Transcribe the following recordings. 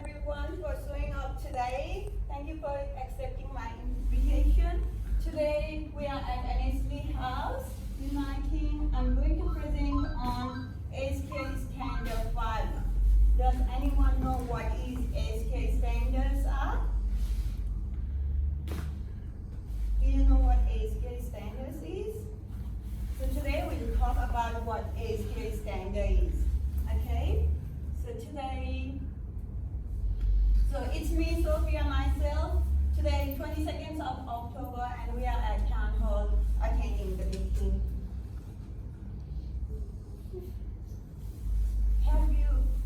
everyone for showing up today. Thank you for accepting my invitation. Today we are at NSD House uniting. I'm going to present on ASK Standard 5. Does anyone know what is ASK standards are? Do you know what ASK standards is? So today we'll talk about what ASK standard is. Okay? So it's me, Sophia, myself. Today, 22nd of October, and we are at Town Hall attending the meeting.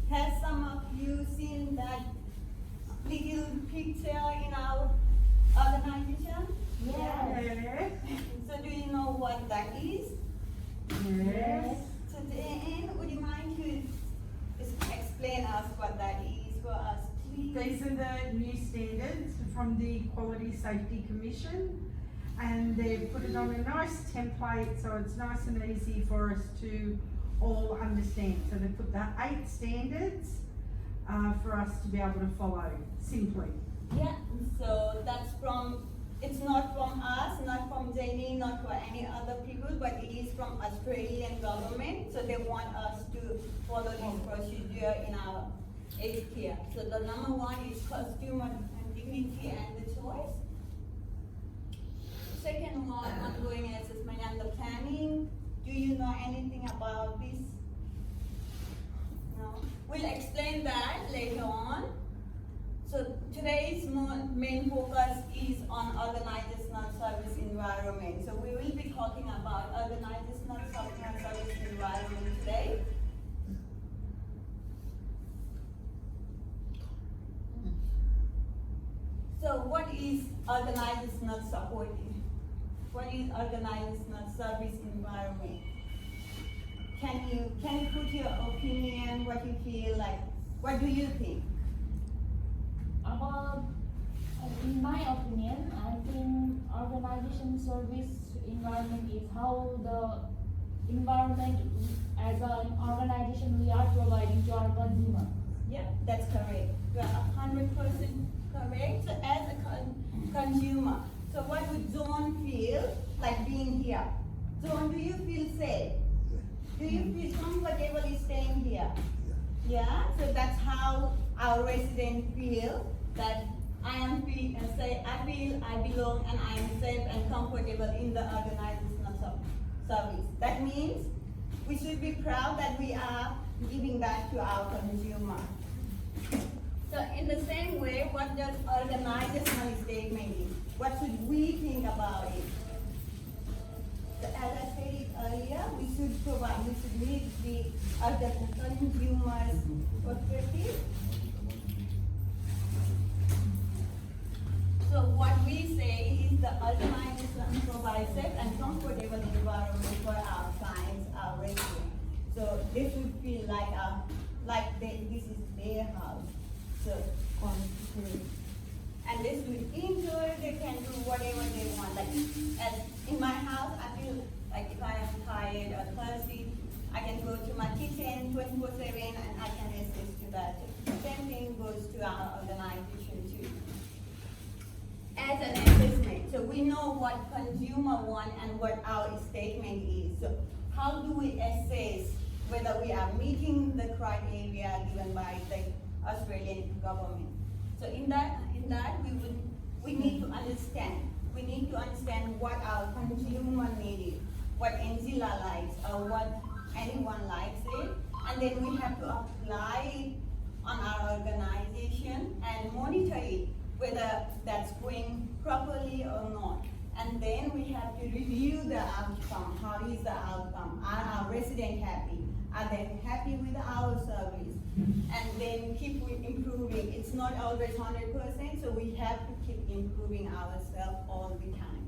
Have some of you seen that little picture in our organization? Yes. So do you know what that is? Yes. So then, would you mind to explain us what that is for us, please? These are the new standards from the Quality Safety Commission, and they've put it on a nice template so it's nice and easy for us to all understand. So they put the 8 standards for us to be able to follow simply. Yeah, so it's not from us, not from Jamie, not for any other people, but it is from Australian government. So they want us to follow this procedure in our age care. So the number 1 is consumer dignity and the choice. Second one, ongoing assessment and the planning. Do you know anything about this? No. We'll explain that later on. So today's main focus is on organizational service environment. So we will be talking about organizational service environment today. So what is organizational support? What is organizational service environment? Can you put your opinion, what you feel like? What do you think? In my opinion, I think organization service environment is how the environment as an organization we are providing to our consumer. Yeah, that's correct. You are 100% correct. So as a consumer, so what would John feel like being here? John, do you feel safe? Do you feel comfortable staying here? Yeah, so that's how our residents feel, that I belong and I am safe and comfortable in the organizational service. That means we should be proud that we are giving that to our consumer. So in the same way, what does organizational statement is? What should we think about it? So as I said earlier, we should meet the consumer's perspective. So what we say is the organization provides safe and comfortable environment for our clients, our residents. So they should feel this is their house. So and they should enjoy, they can do whatever they want. Like as in my house, I feel like if I am tired or thirsty, I can go to my kitchen 24/7 and I can access to that. Same thing goes to our organization too. As an assessment, so we know what consumer want and what our statement is. So how do we assess whether we are meeting the criteria given by the Australian government? So in that we need to understand. We need to understand what our consumer needs, what Angela likes, or what anyone likes it, and then we have to apply it on our organization and monitor it, whether that's going properly or not. And then we have to review the outcome. How is the outcome? Are our residents happy? Are they happy with our service? And then keep improving. It's not always 100%, so we have to keep improving ourselves all the time.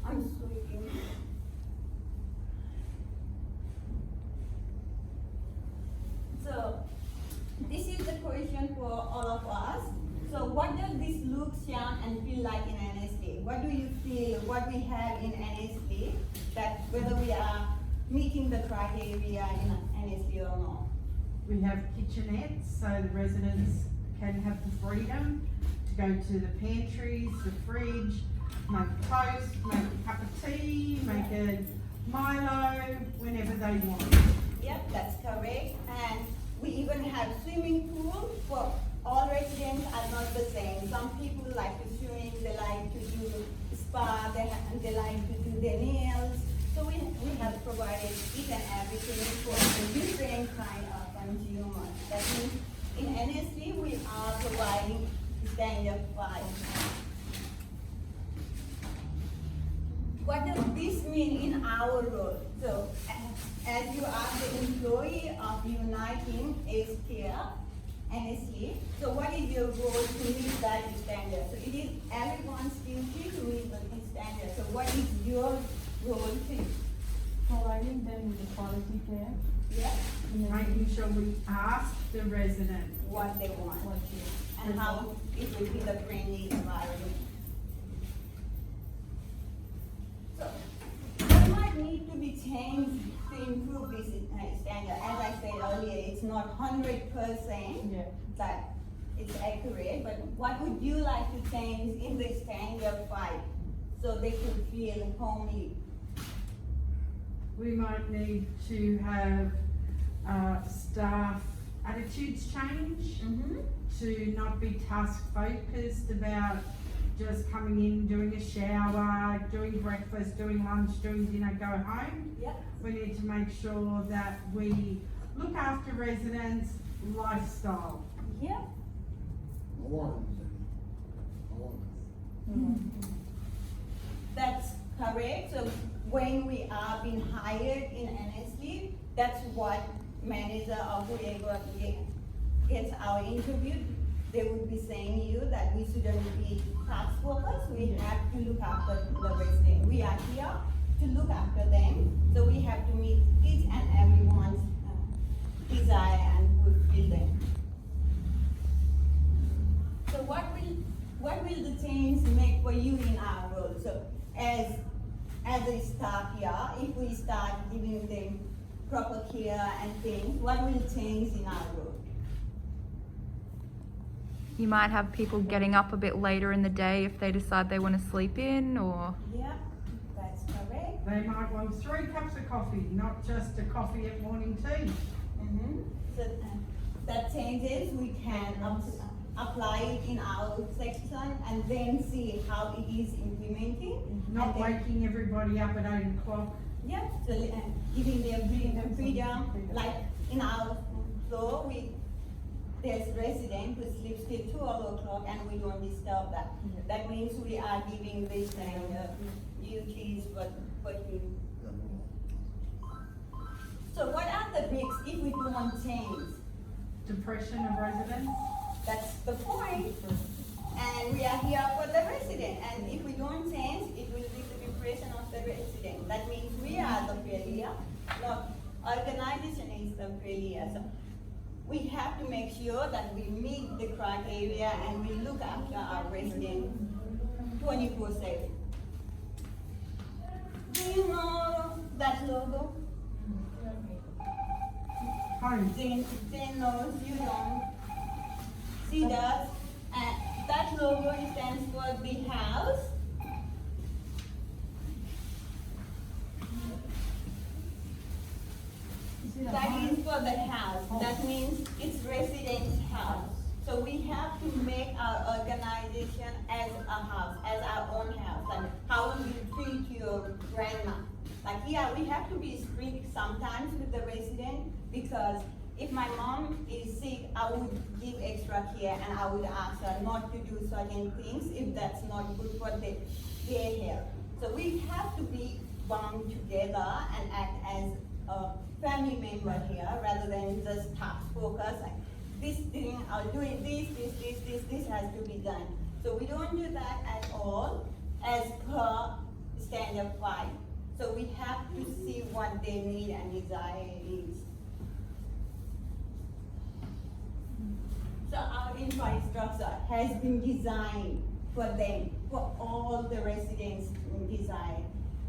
I'm sorry. So this is the question for all of us. So what does this look, sound, and feel like in NSD? What do you feel, what we have in NSD, that whether we are meeting the criteria in NSD or not? We have kitchenettes, so the residents can have the freedom to go to the pantries, the fridge, make toast, make a cup of tea, make a Milo, whenever they want. Yep, that's correct. And we even have swimming pool for all residents are not the same. Some people like to swim, they like to do spa, they like to do their nails. So we have provided each and everything for the different kind of consumers. That means in NSC we are providing standard 5. What does this mean in our role? So, as you are the employee of Uniting Aged Care, NSC, so what is your role to meet that standard? So it is everyone's duty to meet the standard. So what is your role to Providing them with the quality care. yeah, Making sure we ask the resident. what they want What you. and how it will be the friendly environment. So what might need to be changed to improve this standard? As I said earlier, it's not 100% Yeah. that it's accurate, but what would you like to change in the standard 5 so they could feel homely? We might need to have staff attitudes change, to not be task focused about just coming in, doing a shower, doing breakfast, doing lunch, doing dinner, go home. Yeah. We need to make sure that we look after residents' lifestyle. Yeah. That's correct. So when we are being hired in NSC, that's what manager or whoever gets our interview, they would be saying you that we shouldn't be task focused. We have to look after the resident. We are here to look after them. So we have to meet each and everyone's desire and fulfill them. So what will the change make for you in our role? So as a staff here, if we start giving them proper care and things, what will change in our role? You might have people getting up a bit later in the day if they decide they want to sleep in, or Yeah, that's correct. They might want 3 cups of coffee, not just a coffee at morning tea. So that changes, we can apply it in our section and then see how it is implementing. Not And then- waking everybody up at 8 o'clock. Yeah, so giving them freedom, like in our floor, there's resident who sleeps till 12 o'clock and we don't disturb that. That means we are giving this kind of duties for him. So what are the risks if we don't change? Depression of residents. That's the point. And we are here for the resident. And if we don't change, it will be the depression of the resident. That means we are the failure, not organization is the failure. So we have to make sure that we meet the criteria and we look after our residents 24/7. Do you know that logo? Home. Jane knows, you don't. She does. And that logo stands for the house. That is for the house. That means it's residence house. So we have to make our organization as a house, as our own house. And how will you treat your grandma? Like, yeah, we have to be strict sometimes with the resident because if my mom is sick, I would give extra care and I would ask her not to do certain things if that's not good for their health. So we have to be bound together and act as a family member here rather than just task focus. Like this thing, I'll do it, this has to be done. So we don't do that at all as per standard 5. So we have to see what their need and desire is. So our infrastructure has been designed for them, for all the residents in design.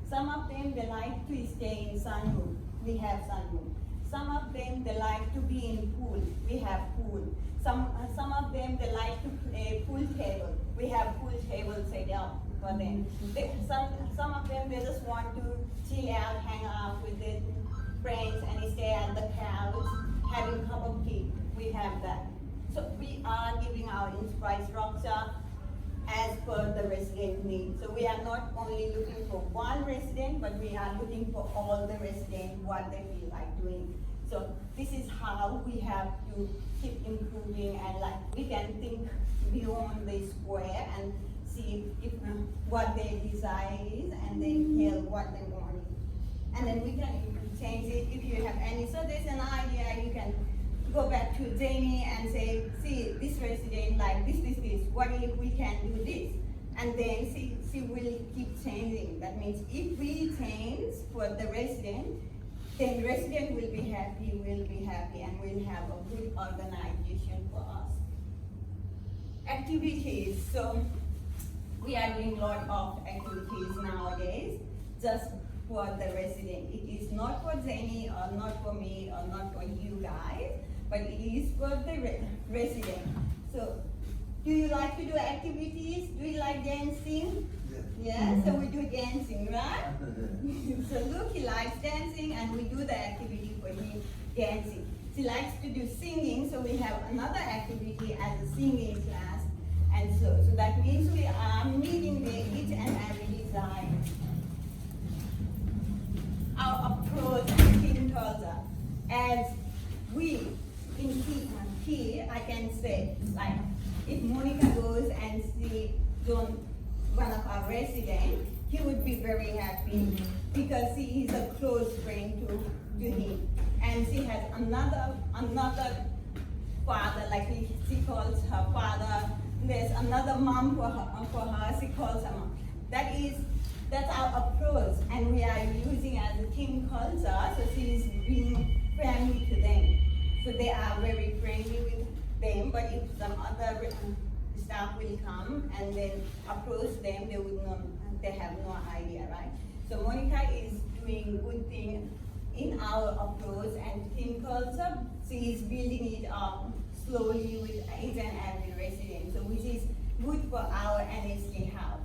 Some of them, they like to stay in sunroom. We have sunroom. Some of them, they like to be in pool. We have pool. Some of them, they like to play pool table. We have pool table set up for them. Some of them, they just want to chill out, hang out with their friends and stay at the couch, having a cup of tea. We have that. So we are giving our infrastructure as per the resident needs. So we are not only looking for one resident, but we are looking for all the residents, what they feel like doing. So this is how we have to keep improving, and like we can think beyond the square and see if what their desire is, and then tell what they want. And then we can change it. If you have any, so there's an idea, you can go back to Jamie and say, see, this resident like this, what if we can do this? And then she will keep changing. That means if we change for the resident, then resident will be happy, and we'll have a good organization for us. Activities, so we are doing a lot of activities nowadays, just for the resident. It is not for Jenny, or not for me, or not for you guys, but it is for the resident. So, do you like to do activities? Do you like dancing? Yeah, so we do dancing, right? So look, he likes dancing, and we do the activity for him, dancing. She likes to do singing, so we have another activity as a singing class. And so that means we are meeting their each and every desire. Our approach in teen culture, as we in here, I can say, like, if Monica goes and see one of our residents, he would be very happy because he is a close friend to him. And she has another father, like she calls her father. There's another mom for her, she calls her mom. That's our approach, and we are using as a team culture, so she is being friendly to them. So they are very friendly with them, but if some other staff will come and then approach them, they have no idea, right? So Monica is doing good thing in our approach and team culture. She is building it up slowly with each and every resident, so which is good for our NSK house.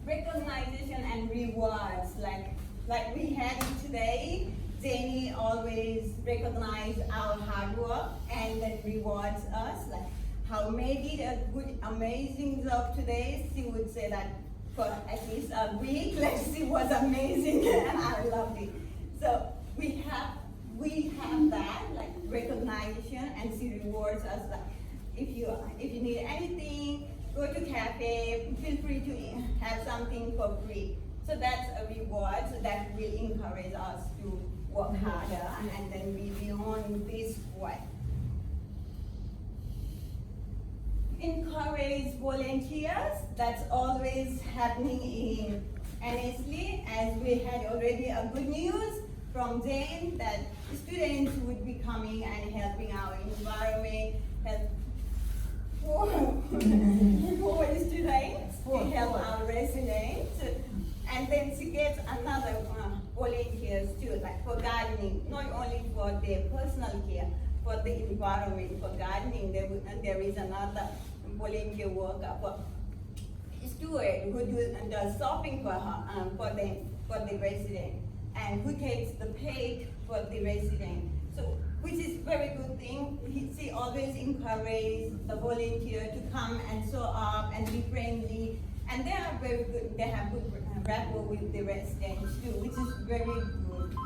Recognition and rewards, like we had it today. Jenny always recognizes our hard work and then rewards us. Like how May did a good, amazing job today. She would say that for at least a week, like she was amazing and I loved it. So we have that, like recognition, and she rewards us. Like if you need anything, go to cafe, feel free to have something for free. So that's a reward, so that will encourage us to work harder and then be beyond this what. Encourage volunteers, that's always happening in NSLE, as we had already a good news from Jane that students would be coming and helping our environment, help four students to help our residents. And then she gets another volunteers too, like for gardening, not only for their personal care, for the environment, for gardening. There is another volunteer worker for Stuart who does shopping for her, for the resident, and who takes the pay for the resident. So, which is very good thing. She always encourages the volunteer to come and show up and be friendly. And they are very good, they have good rapport with the residents too, which is very good.